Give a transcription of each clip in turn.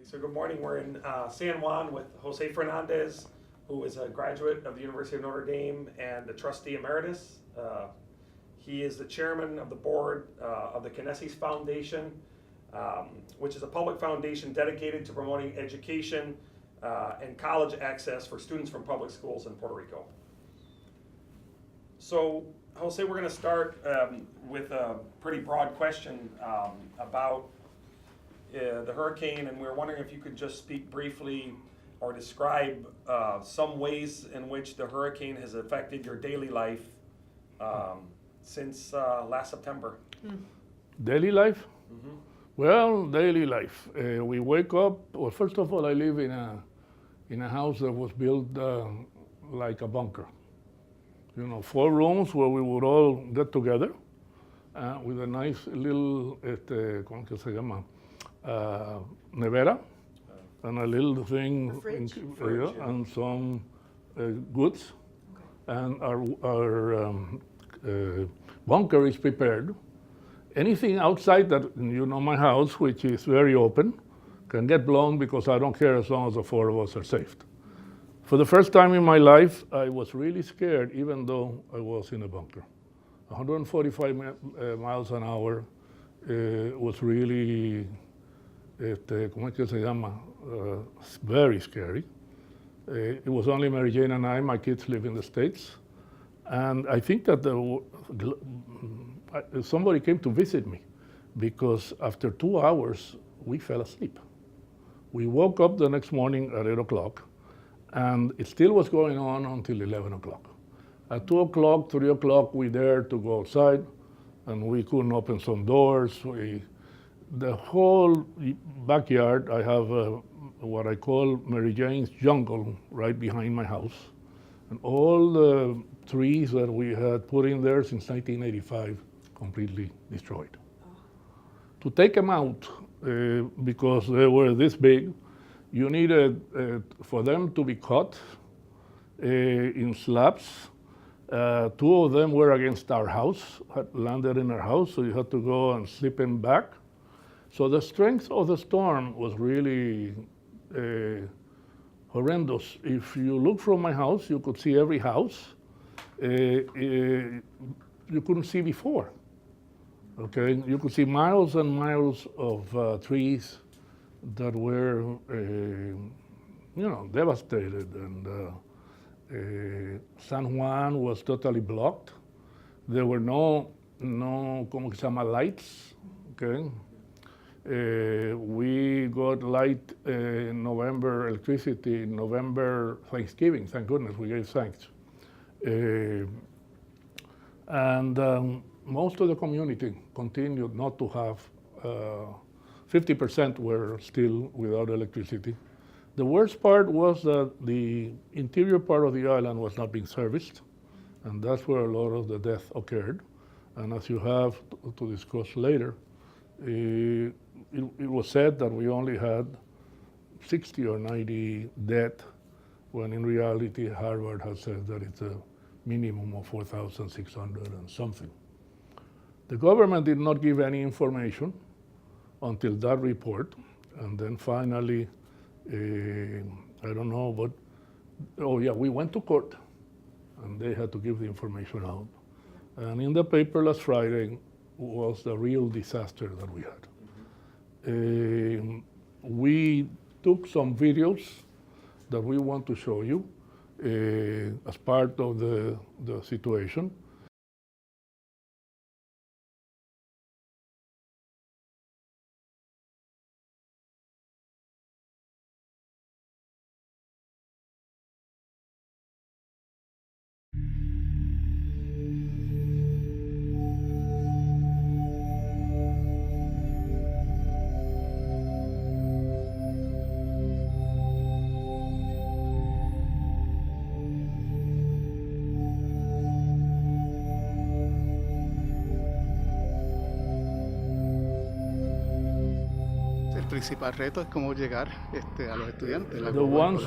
So good morning. We're in San Juan with Jose Fernandez, who is a graduate of the University of Notre Dame and a trustee emeritus. He is the chairman of the board of the Kinesis Foundation, which is a public foundation dedicated to promoting education and college access for students from public schools in Puerto Rico. So, Jose, we're going to start with a pretty broad question about the hurricane, and we're wondering if you could just speak briefly or describe some ways in which the hurricane has affected your daily life since last September. Daily life? Mm-hmm. Well, daily life. We wake up. Well, first of all, I live in a house that was built like a bunker. 4 rooms where we would all get together with a nice little, ¿cómo que se llama? Nevera, and a little thing, Fridge, and some goods. Okay. And our bunker is prepared. Anything outside that, my house, which is very open, can get blown because I don't care as long as the 4 of us are safe. For the first time in my life, I was really scared, even though I was in a bunker. 145 miles an hour was really, ¿cómo es que se llama? Very scary. It was only Mary Jane and I. My kids live in the States. And I think that somebody came to visit me because after 2 hours, we fell asleep. We woke up the next morning at 8 o'clock, and it still was going on until 11 o'clock. At 2 o'clock, 3 o'clock, we dared to go outside, and we couldn't open some doors. The whole backyard, I have what I call Mary Jane's jungle right behind my house. And all the trees that we had put in there since 1985, completely destroyed. Oh. To take them out, because they were this big, you needed for them to be cut in slabs. 2 of them were against our house, had landed in our house, so you had to go and slip them back. So the strength of the storm was really horrendous. If you look from my house, you could see every house you couldn't see before. Okay, you could see miles and miles of trees that were, devastated, and San Juan was totally blocked. There were no, ¿cómo se llama, lights? Okay. We got light in November, electricity in November, Thanksgiving, thank goodness, we gave thanks. And most of the community continued not to have, 50% were still without electricity. The worst part was that the interior part of the island was not being serviced, and that's where a lot of the death occurred. And as you have to discuss later, it was said that we only had 60 or 90 dead, when in reality Harvard has said that it's a minimum of 4,600 and something. The government did not give any information until that report, and then finally, I don't know, but, we went to court, and they had to give the information out. And in the paper last Friday was the real disaster that we had. We took some videos that we want to show you as part of the situation. El principal reto es cómo llegar a los estudiantes. The ones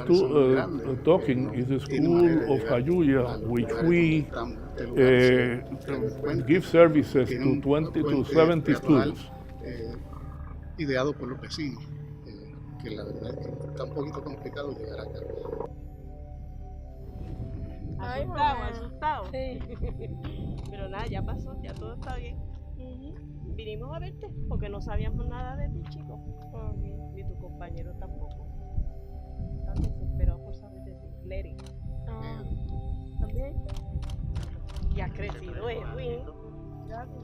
talking is the school of Jayuya, which we give services to 20 to 70 students. Ideado por los vecinos. porque la verdad es que está un poquito complicado llegar acá. Ay, Asustado, mamá. asustado. Sí. Pero nada, ya pasó, ya todo está bien. Vinimos a verte porque no sabíamos nada de ti, chico. Ok. Ni tu compañero tampoco. Están desesperados por saber de ti. Lery. Ah, ¿también? Y has crecido, Edwin. Gracias.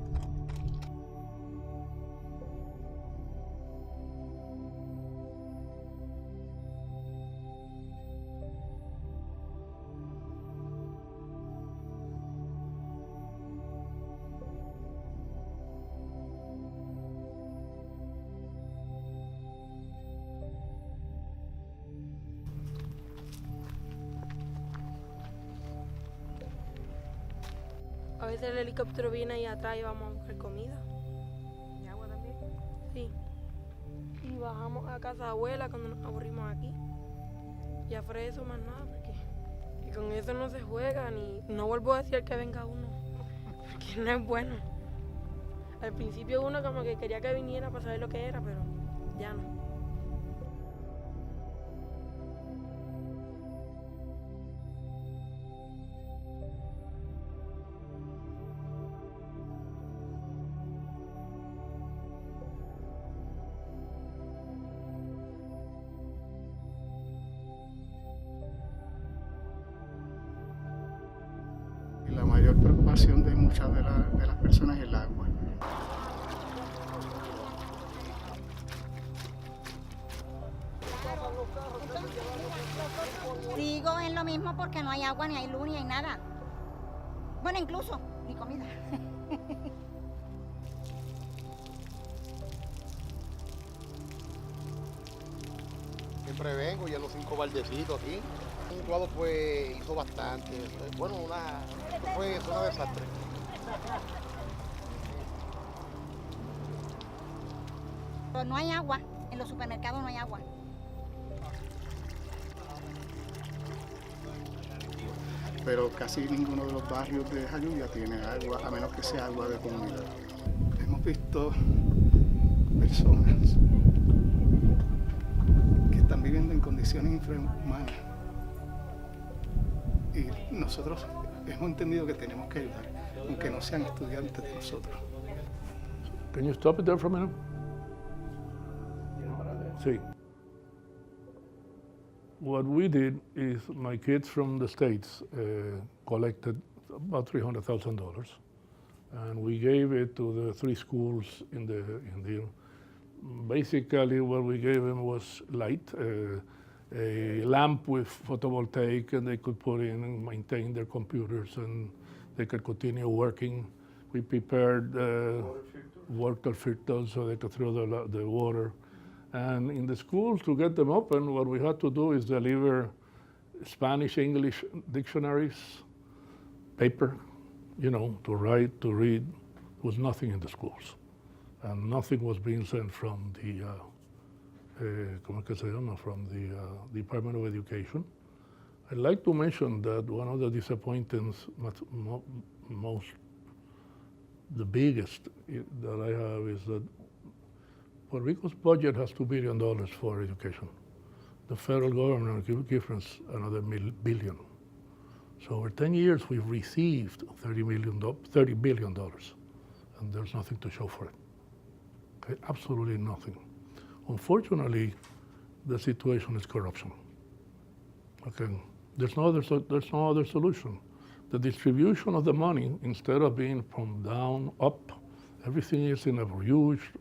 A veces el helicóptero viene ahí atrás y vamos a buscar comida. ¿Y agua también? Sí. Y bajamos a casa de abuela cuando nos aburrimos aquí. Y afuera de eso más nada, porque y con eso no se juega, ni no vuelvo a decir que venga uno, porque no es bueno. Al principio uno como que quería que viniera para saber lo que era, pero ya no. Y la mayor preocupación de muchas de las personas es el agua. Sigo en lo mismo porque no hay agua, ni hay luz, ni hay nada. Bueno, incluso ni comida. Siempre vengo y a los 5 baldecitos aquí. Un cuadro pues hizo bastante. Bueno, fue un desastre. Pero no hay agua, en los supermercados no hay agua. Pero casi ninguno de los barrios de Jayuya tiene agua, a menos que sea agua de comunidad. Hemos visto personas que están viviendo en condiciones infrahumanas y nosotros hemos entendido que tenemos que ayudar, aunque no sean estudiantes de nosotros. Can you stop it there for a minute? Sí. What we did is my kids from the States collected about $300,000, and we gave it to the 3 schools in the. Basically, what we gave them was light, a lamp with photovoltaic, and they could put in and maintain their computers, and they could continue working. We prepared water filters so they could throw the water. And in the schools, to get them open, what we had to do is deliver Spanish, English dictionaries, paper, to write, to read. There was nothing in the schools. And nothing was being sent from the, from the Department of Education. I'd like to mention that one of the disappointments, the biggest that I have is that Puerto Rico's budget has $2 billion for education. The federal government gives us another billion. So over 10 years, we've received $30 billion, and there's nothing to show for it. Okay? Absolutely nothing. Unfortunately, the situation is corruption. Okay? There's no other solution. The distribution of the money, instead of being from down up, everything is in a huge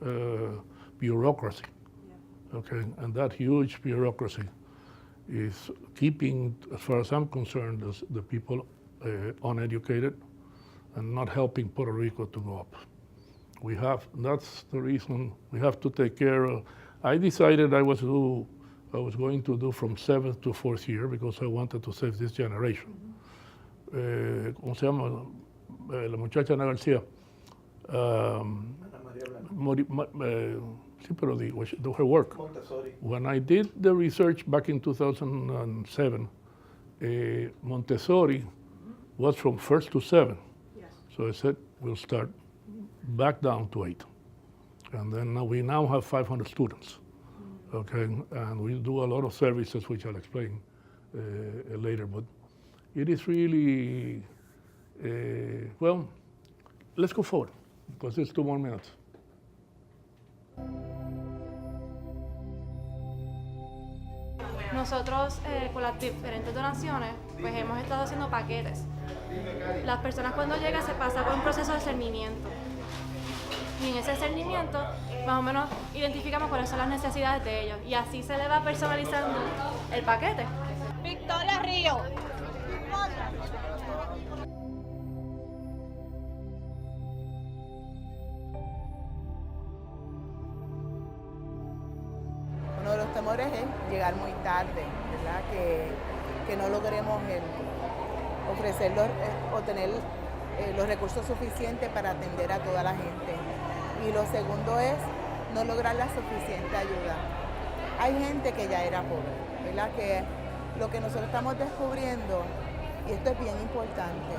bureaucracy. Yeah. Okay, and that huge bureaucracy is keeping, as far as I'm concerned, the people uneducated and not helping Puerto Rico to go up. That's the reason we have to take care of. I decided I was going to do from 7th to 4th year because I wanted to save this generation. ¿Cómo se llama? La muchacha Ana García. Sí, pero do her work. Montessori. When I did the research back in 2007, Montessori was from 1st to 7th. Yes. So I said, we'll start back down to 8. And then we now have 500 students. okay, and we do a lot of services, which I'll explain later. But it is really, well, let's go forward, because it's 2 more minutes. Nosotros con las diferentes donaciones pues hemos estado haciendo paquetes. Las personas cuando llegan se pasa por un proceso de cernimiento y en ese cernimiento más o menos identificamos cuáles son las necesidades de ellos y así se le va personalizando el paquete. Victoria Río. Uno de los temores es llegar muy tarde, ¿verdad? Que no logremos ofrecer o tener los recursos suficientes para atender a toda la gente. Y lo segundo es no lograr la suficiente ayuda. Hay gente que ya era pobre, ¿verdad? Que lo que nosotros estamos descubriendo, y esto es bien importante,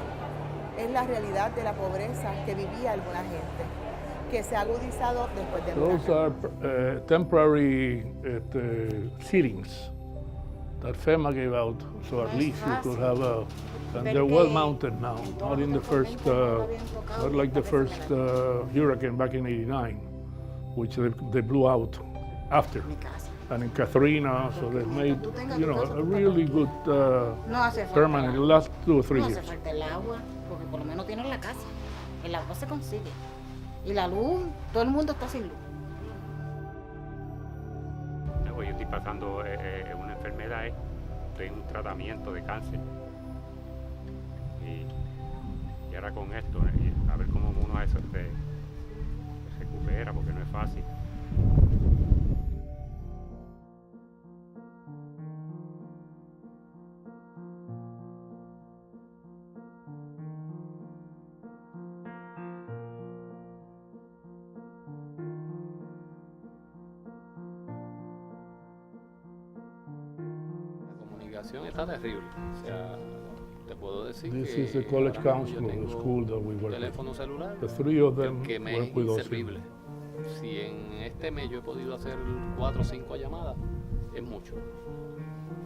es la realidad de la pobreza que vivía alguna gente, que se ha agudizado después del Those huracán. are temporary seatings that FEMA gave out, so at least you could have and they're well mounted now, not in the first, not like the first hurricane back in '89, which they blew out after. And in Katrina, so they've made, you know, a really good permanent, last 2 or 3 years. No hace falta el agua, porque por lo menos tienen la casa. El agua se consigue. Y la luz, todo el mundo está sin luz. Yo estoy pasando una enfermedad, estoy en un tratamiento de cáncer. Y ahora con esto, a ver cómo uno se recupera, porque no es fácil. La comunicación está terrible, o sea, te puedo decir This que is the college ahora mismo council yo of the tengo school that we un work teléfono with. celular The 3 of them que me work es with us. inservible. Si en este mes yo he podido hacer 4 o 5 llamadas, es mucho.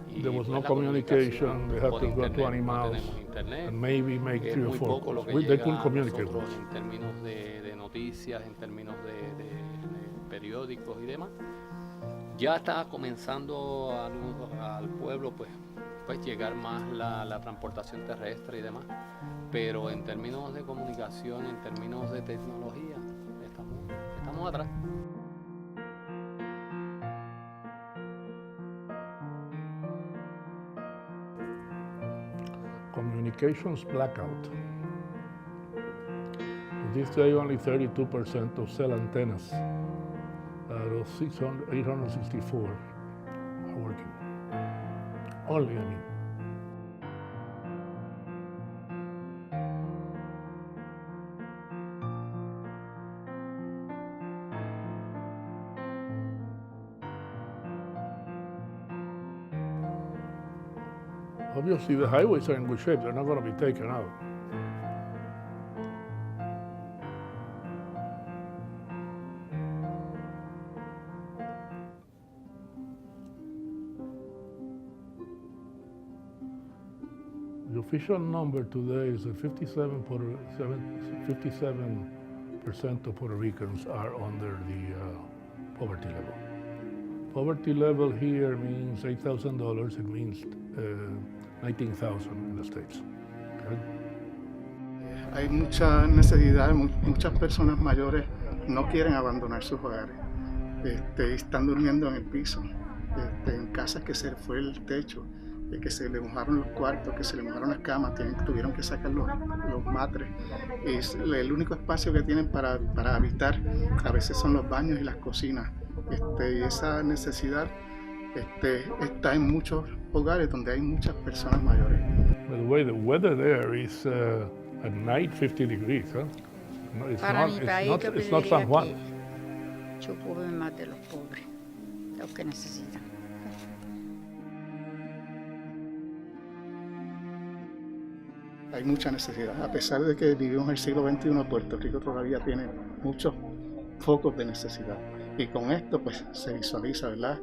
Y There was pues no la communication. They had por to go to internet, Any no Mouse tenemos internet. and maybe make Es 3 or muy 4 poco lo calls. que They llega couldn't a communicate with nosotros us. en términos de noticias, en términos de periódicos y demás. Ya está comenzando al pueblo pues llegar más la transportación terrestre y demás, pero en términos de comunicación, en términos de tecnología, estamos atrás. Communications blackout. To this day, only 32% of cell antennas out of 864 are working. Only, I mean. Obviously, the highways are in good shape. They're not going to be taken out. The official number today is that 57% of Puerto Ricans are under the poverty level. Poverty level here means $8,000. It means 19,000 in the States. Okay? Hay mucha necesidad, muchas personas mayores no quieren abandonar sus hogares. Están durmiendo en el piso, en casas que se fue el techo, que se le mojaron los cuartos, que se le mojaron las camas, tuvieron que sacar los matres. Es el único espacio que tienen para habitar a veces son los baños y las cocinas. Y esa necesidad está en muchos hogares donde hay muchas personas mayores. By the way, the weather there is at night 50 degrees. Huh? No, it's Para mi país, yo it's not pediría San Juan. que se ocupen más de los pobres, los que necesitan. Hay mucha necesidad. A pesar de que vivimos en el siglo XXI, Puerto Rico todavía tiene muchos focos de necesidad. y con esto pues se visualiza, ¿verdad?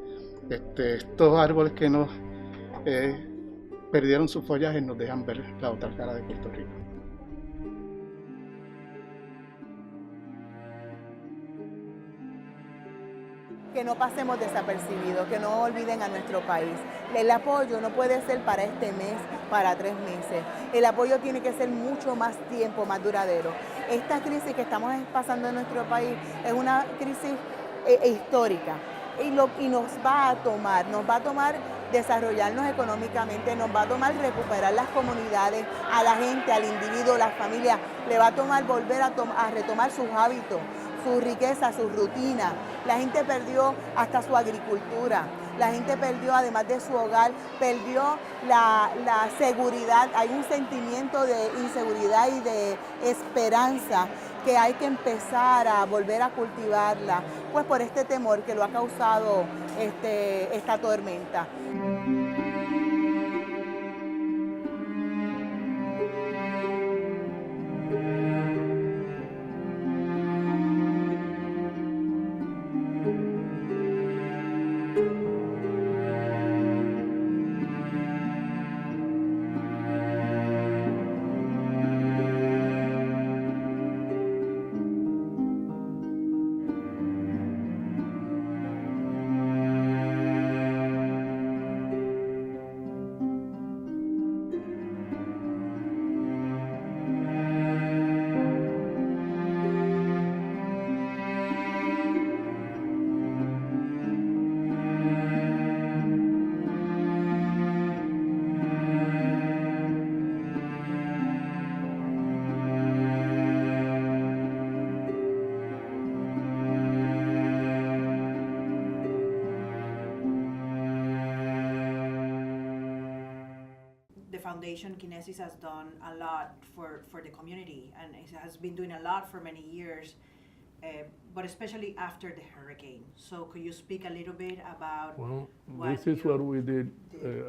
Estos árboles que nos perdieron su follaje nos dejan ver la otra cara de Puerto Rico. Que no pasemos desapercibidos, que no olviden a nuestro país. El apoyo no puede ser para este mes, para 3 meses. El apoyo tiene que ser mucho más tiempo, más duradero. Esta crisis que estamos pasando en nuestro país es una crisis histórica y nos va a tomar desarrollarnos económicamente, nos va a tomar recuperar las comunidades, a la gente, al individuo, las familias, le va a tomar volver a retomar sus hábitos, su riqueza, su rutina. La gente perdió hasta su agricultura, la gente perdió, además de su hogar, perdió la seguridad. Hay un sentimiento de inseguridad y de esperanza que hay que empezar a volver a cultivarla, pues por este temor que lo ha causado esta tormenta. Foundation Kinesis has done a lot for the community, and it has been doing a lot for many years, but especially after the hurricane. So could you speak a little bit about this is what we did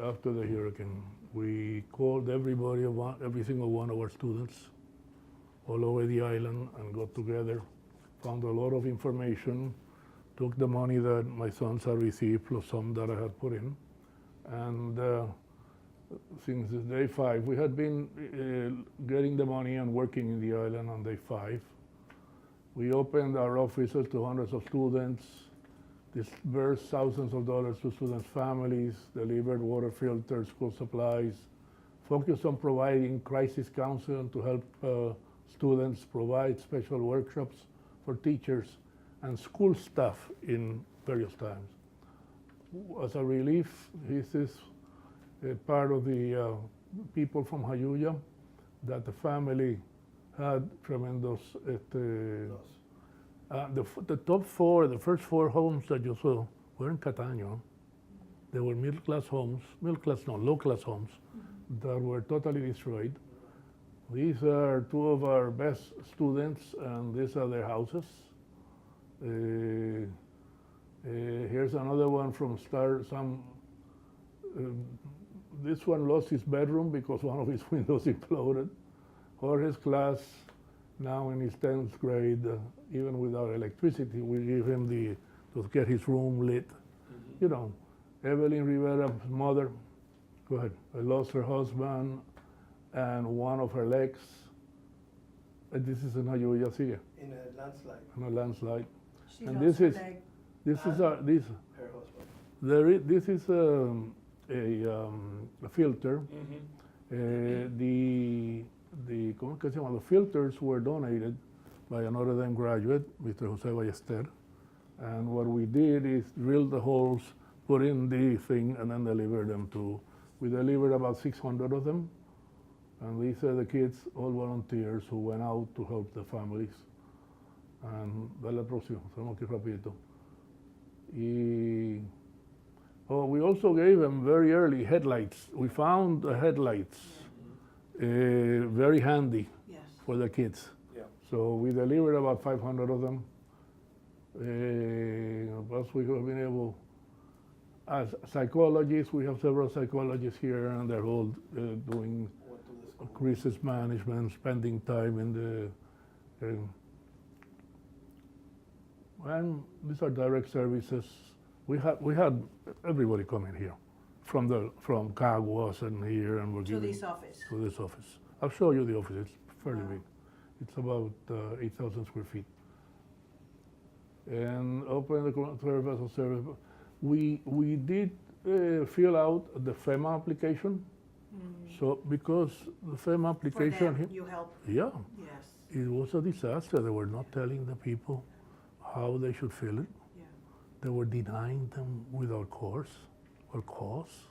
after the hurricane. We called everybody, every single one of our students all over the island and got together, found a lot of information, took the money that my sons had received plus some that I had put in, and since day 5, we had been getting the money and working in the island on day 5. We opened our offices to hundreds of students, disbursed thousands of dollars to students' families, delivered water filters, school supplies, focused on providing crisis counseling to help students, provide special workshops for teachers and school staff in various times. As a relief, this is part of the people from Jayuya, that the family had tremendous, the top 4, the first 4 homes that you saw were in Cataño. They were low-class homes that were totally destroyed. These are 2 of our best students, and these are their houses. Here's another one from this one lost his bedroom because one of his windows imploded. Jorge's class, now in his 10th grade, even without electricity, we give him to get his room lit. You know, Evelyn Rivera's mother, go ahead, lost her husband and one of her legs. This is in Jayuya, sigue. In a landslide. In a landslide. She And lost this her leg. Her husband. This is a filter. ¿Cómo que se llama? The filters were donated by a Notre Dame graduate, Mr. Jose Ballester. And what we did is drill the holes, put in the thing, and then deliver them we delivered about 600 of them. And these are the kids, all volunteers, who went out to help the families. And dale al próximo, hacemos aquí rapidito. We also gave them very early headlights. We found the headlights very handy for the kids. Yeah. So we delivered about 500 of them. Plus we have been able, as psychologists, we have several psychologists here, and they're all doing crisis management, spending time in the And these are direct services. We had everybody coming here from Caguas and here, and we're To giving this office? to this office. I'll show you the office. It's fairly Wow. big. It's about 8,000 square feet. And open the vessel service. We did fill out the FEMA application. So because the FEMA application, For them, you help? yeah, Yes. it was a disaster. They were not telling the people how they should fill it. Yeah. They were denying them without cause or cause,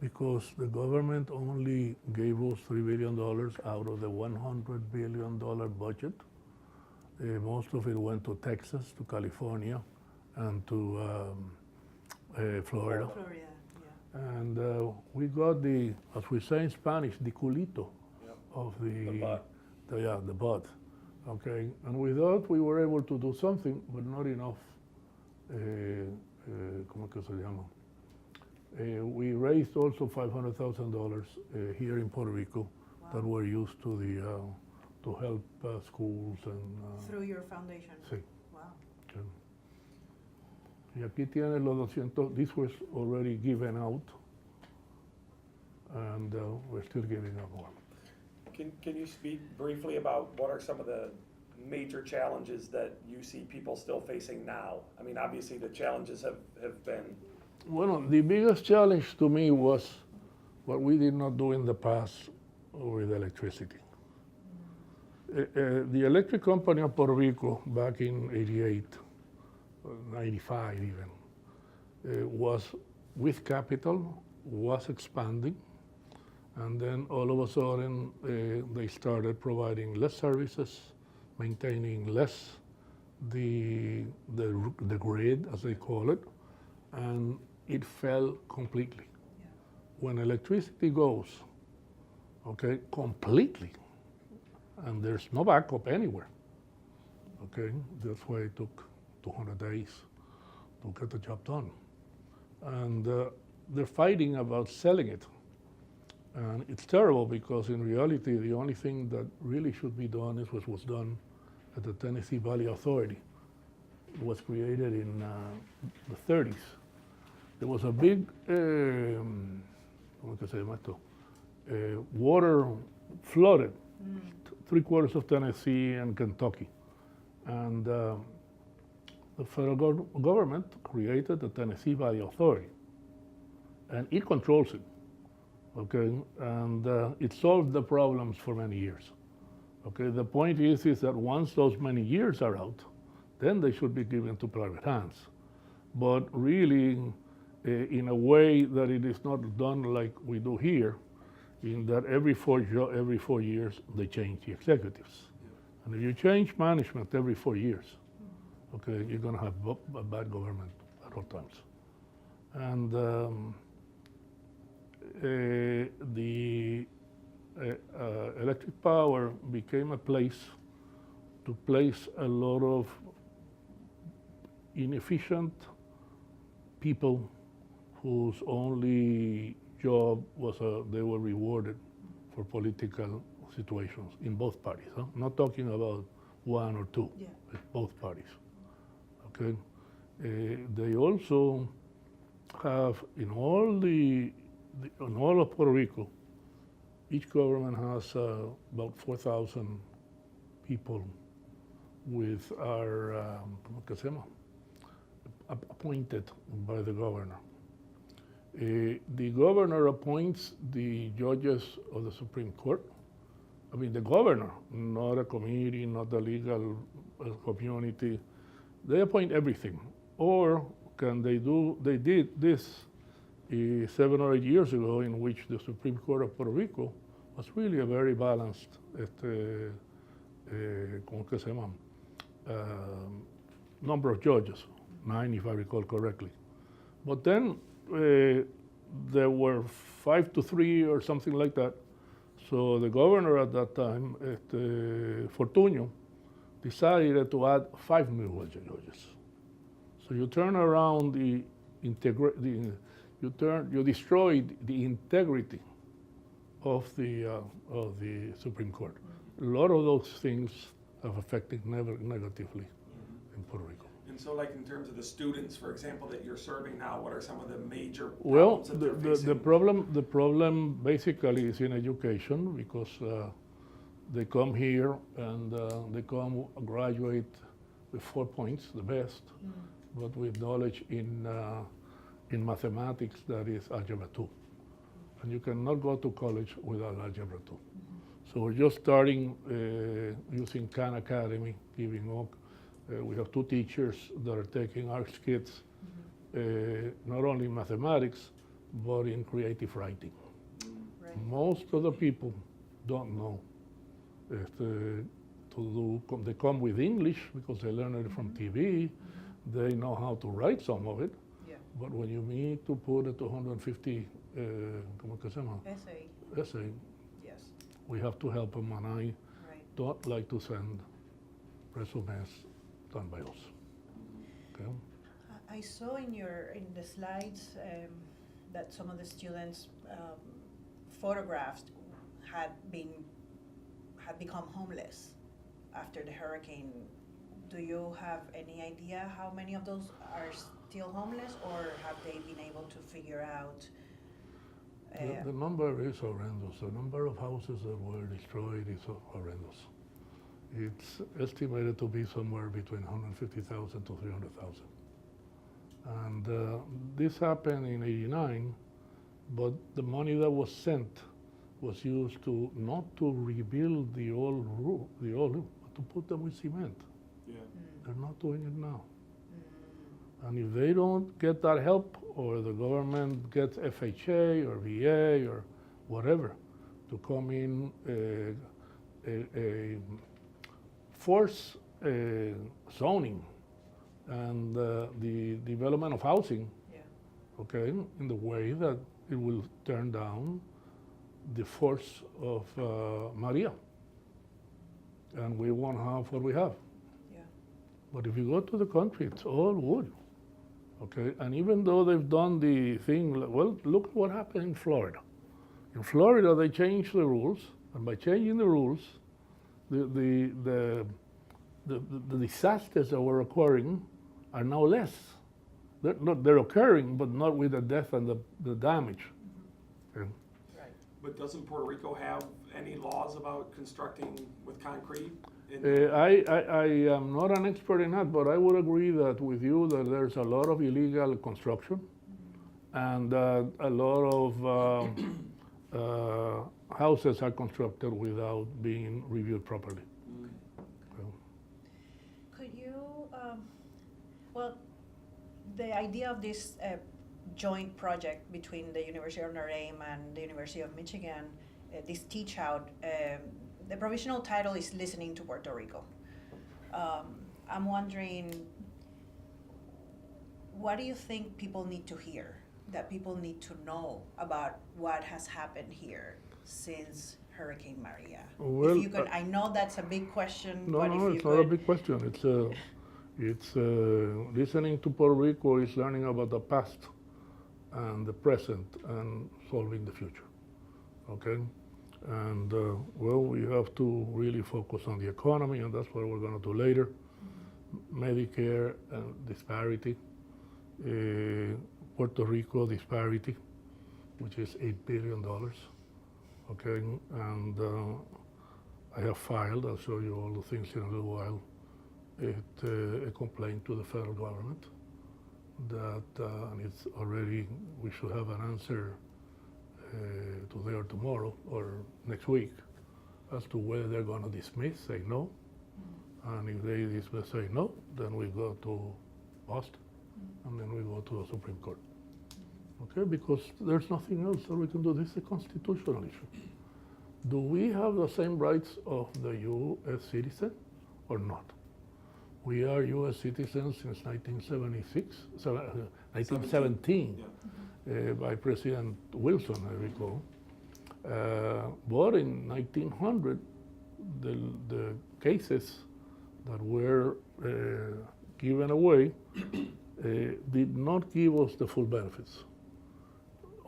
because the government only gave us $3 billion out of the $100 billion budget. Most of it went to Texas, to California, and to Florida. Florida, yeah. And we got the, as we say in Spanish, the culito of the butt. The butt. Okay, and we thought we were able to do something, but not enough. ¿Cómo que se llama? We raised also $500,000 here in Puerto Rico that were used to the to help schools and. Through your foundation? Sí. Wow. Sí. Y aquí tienen los 200. This was already given out, and we're still giving out more. Can you speak briefly about what are some of the major challenges that you see people still facing now? I mean, obviously the challenges have been. Well, the biggest challenge to me was what we did not do in the past with electricity. The electric company of Puerto Rico back in 88, 95 even, was with capital, was expanding, and then all of a sudden they started providing less services, maintaining less the grid, as they call it, and it fell completely. Yeah. When electricity goes, okay, completely, and there's no backup anywhere, okay, that's why it took 200 days to get the job done. And they're fighting about selling it. And it's terrible because in reality, the only thing that really should be done is what was done at the Tennessee Valley Authority. It was created in the 30s. There was a big, ¿cómo que se llama esto? Water flooded 3/4 of Tennessee and Kentucky. And the federal government created the Tennessee Valley Authority. And it controls it, okay? And it solved the problems for many years. Okay, the point is that once those many years are out, then they should be given to private hands. But really, in a way that it is not done like we do here, in that every 4 years they change the executives. And if you change management every 4 years, okay, you're going to have a bad government at all times. And the electric power became a place to place a lot of inefficient people whose only job was they were rewarded for political situations in both parties. Huh? Not talking about one or two, but both parties. Okay. They also have in all of Puerto Rico, each government has about 4,000 people with our appointed by the governor. The governor appoints the judges of the Supreme Court. I mean, the governor, not a committee, not the legal community. They appoint everything. Or can they did this 7 or 8 years ago, in which the Supreme Court of Puerto Rico was really a very balanced, number of judges, 9 if I recall correctly. But then there were 5-3 or something like that. So the governor at that time, Fortunio, decided to add 5 new judges. So you turn around you destroyed the integrity of the Supreme Court. A lot of those things have affected negatively in Puerto Rico. And so like in terms of the students, for example, that you're serving now, what are some of the major Well, problems that they're facing? the problem basically is in education because they come here and they come graduate with 4 points, the best, but with knowledge in mathematics that is algebra 2. And you cannot go to college without algebra 2. So we're just starting using Khan Academy, giving up. We have 2 teachers that are taking our kids not only in mathematics, but in creative writing. Most of the people don't know they come with English because they learn it from TV. They know how to write some of it. But when you need to put it to 150, ¿cómo que se llama? Essay. Yes. We have to help them, and I don't like to send resumes done by us. Okay? I saw in the slides that some of the students' photographs had become homeless after the hurricane. Do you have any idea how many of those are still homeless, or have they been able to figure out? The number is horrendous. The number of houses that were destroyed is horrendous. It's estimated to be somewhere between 150,000 to 300,000. And this happened in '89, but the money that was sent was used to not to rebuild the old roof, but to put them with cement. They're not doing it now. And if they don't get that help, or the government gets FHA or VA or whatever to come in, force zoning and the development of housing, okay, in the way that it will turn down the force of Maria. And we won't have what we have. But if you go to the country, it's all wood. Okay, and even though they've done the thing, well, look what happened in Florida. In Florida, they changed the rules, and by changing the rules, the disasters that were occurring are now less. They're occurring, but not with the death and the damage. Okay. But doesn't Puerto Rico have any laws about constructing with concrete? I am not an expert in that, but I would agree that with you that there's a lot of illegal construction and a lot of houses are constructed without being reviewed properly. Could you, well, the idea of this joint project between the University of Notre Dame and the University of Michigan, this teach out, the provisional title is Listening to Puerto Rico. I'm wondering, what do you think people need to hear, that people need to know about what has happened here since Hurricane Maria? Well, if you could, I know that's a big question, No, but no, if you it's could. not a big question. It's listening to Puerto Rico is learning about the past and the present and solving the future. Okay? And well, we have to really focus on the economy, and that's what we're going to do later. Medicare disparity, Puerto Rico disparity, which is $8 billion. Okay, and I have filed, I'll show you all the things in a little while, a complaint to the federal government that and it's already, we should have an answer today or tomorrow or next week as to whether they're going to dismiss, say no. And if they dismiss, say no, then we go to Boston and then we go to the Supreme Court. Okay, because there's nothing else that we can do. This is a constitutional issue. Do we have the same rights of the U.S. citizen or not? We are U.S. citizens since 1917. By President Wilson, I recall. But in 1900, the cases that were given away did not give us the full benefits.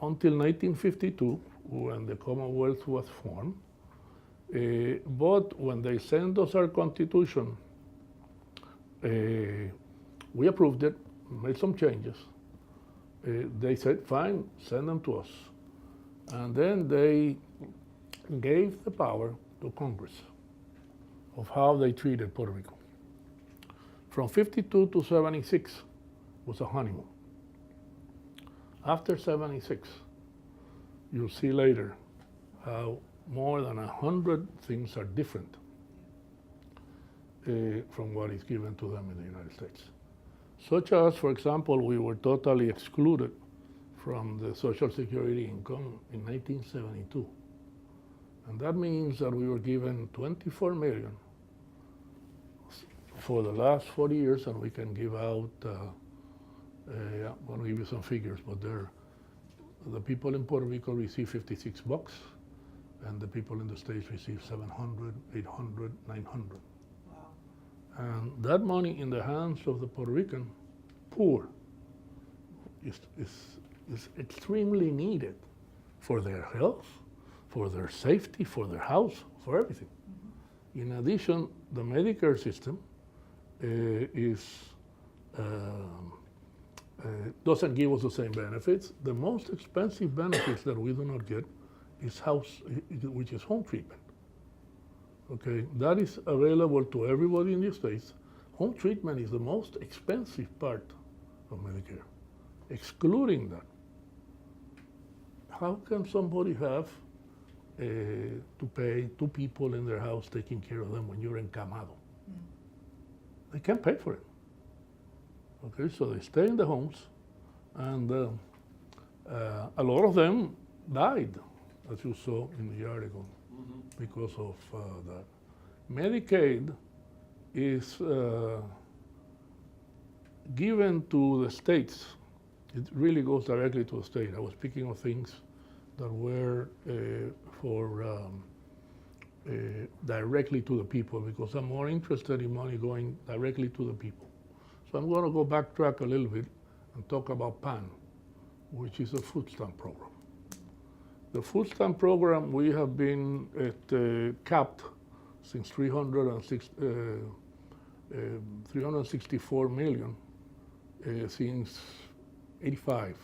Until 1952, when the Commonwealth was formed, but when they sent us our Constitution, We approved it, made some changes. They said, fine, send them to us. And then they gave the power to Congress of how they treated Puerto Rico. From 52 to 76 was a honeymoon. After 76, you'll see later how more than 100 things are different from what is given to them in the United States. Such as, for example, we were totally excluded from the Social Security income in 1972. And that means that we were given 24 million for the last 40 years, and we can give out, I'm going to give you some figures, but the people in Puerto Rico receive $56, and the people in the States receive 700, 800, 900. And that money in the hands of the Puerto Rican poor is extremely needed for their health, for their safety, for their house, for everything. In addition, the Medicare system doesn't give us the same benefits. The most expensive benefits that we do not get is which is home treatment. Okay, that is available to everybody in the States. Home treatment is the most expensive part of Medicare. Excluding that, how can somebody have to pay 2 people in their house taking care of them when you're encamado? They can't pay for it. Okay, so they stay in the homes, and a lot of them died, as you saw in the article, because of that. Medicaid is given to the states. It really goes directly to the state. I was speaking of things that were directly to the people, because I'm more interested in money going directly to the people. So I'm going to go backtrack a little bit and talk about PAN, which is a food stamp program. The food stamp program, we have been capped since 364 million since 85.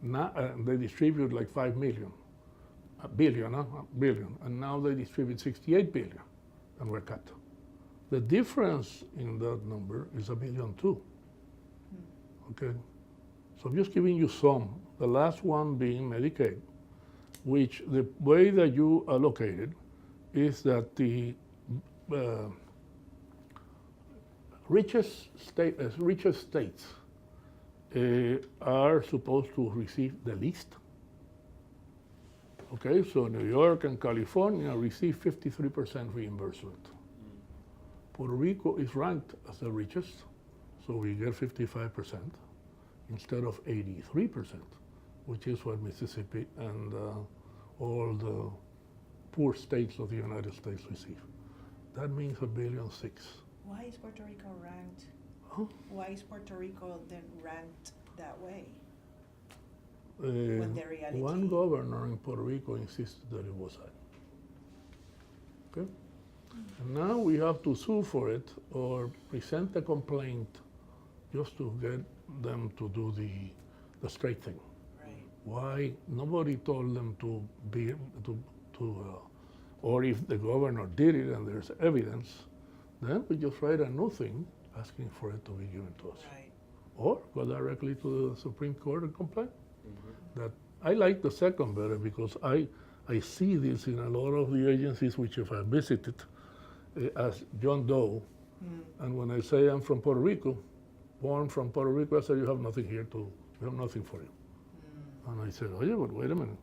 Now, they distribute like 5 million, billion, and now they distribute 68 billion, and we're cut. The difference in that number is $1.2 billion. Okay, so I'm just giving you some. The last one being Medicaid, which the way that you allocate it is that the richest states are supposed to receive the least. Okay, so New York and California receive 53% reimbursement. Puerto Rico is ranked as the richest, so we get 55% instead of 83%, which is what Mississippi and all the poor states of the United States receive. That means $1.6 billion. Why is Puerto Rico ranked? Huh? Why is Puerto Rico then ranked that way? When the reality... One governor in Puerto Rico insisted that it was that. Okay? And now we have to sue for it or present a complaint just to get them to do the straight thing. Right. Why nobody told them to or if the governor did it and there's evidence, then we just write a new thing asking for it to be given to us. Right. Or go directly to the Supreme Court and complain. That I like the second better because I see this in a lot of the agencies which if I visited as John Doe, and when I say I'm from Puerto Rico, born from Puerto Rico, I say you have nothing here we have nothing for you. And I said, oh yeah, but wait a minute.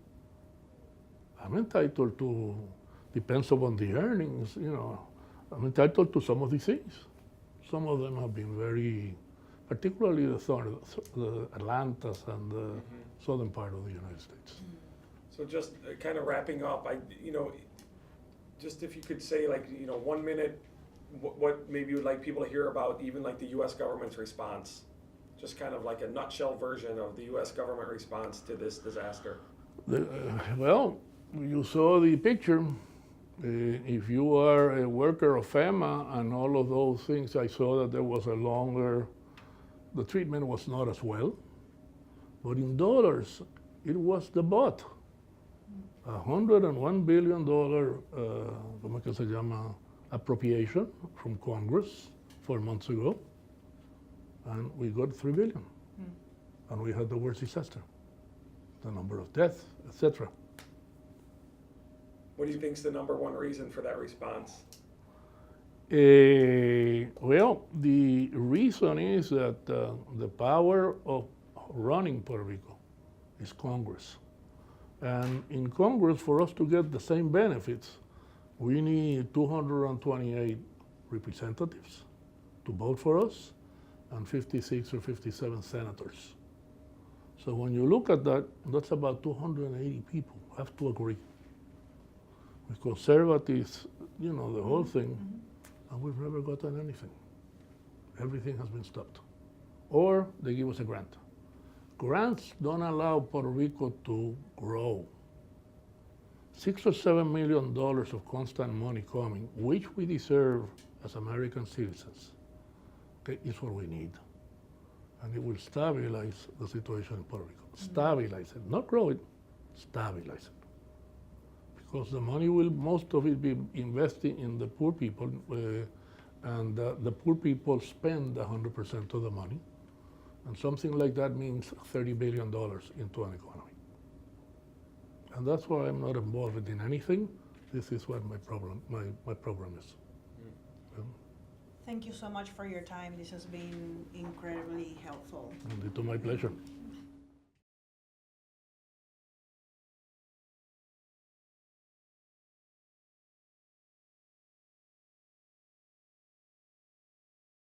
I'm entitled to, depends upon the earnings, I'm entitled to some of these things. Some of them have been very, particularly the Atlantas and the southern part of the United States. So just kind of wrapping up, just if you could say 1 minute, what maybe you would like people to hear about even like the U.S. government's response, just kind of like a nutshell version of the U.S. government response to this disaster. Well, you saw the picture. If you are a worker of FEMA and all of those things, I saw that there was a longer the treatment was not as well, but in dollars, it was the bot. $101 billion, ¿cómo es que se llama? Appropriation from Congress 4 months ago, and we got $3 billion. And we had the worst disaster, the number of deaths, etc. What do you think is the #1 reason for that response? Well, the reason is that the power of running Puerto Rico is Congress. And in Congress, for us to get the same benefits, we need 228 representatives to vote for us and 56 or 57 senators. So when you look at that, that's about 280 people have to agree. With conservatives, you know, the whole thing, and we've never gotten anything. Everything has been stopped. Or they give us a grant. Grants don't allow Puerto Rico to grow. $6 or $7 million of constant money coming, which we deserve as American citizens, okay, is what we need. And it will stabilize the situation in Puerto Rico. Stabilize it, not grow it, stabilize it. Because the money will, most of it, be invested in the poor people, and the poor people spend 100% of the money. And something like that means $30 billion into an economy. And that's why I'm not involved in anything. This is what my program is. Thank you so much for your time. This has been incredibly helpful. And to my pleasure.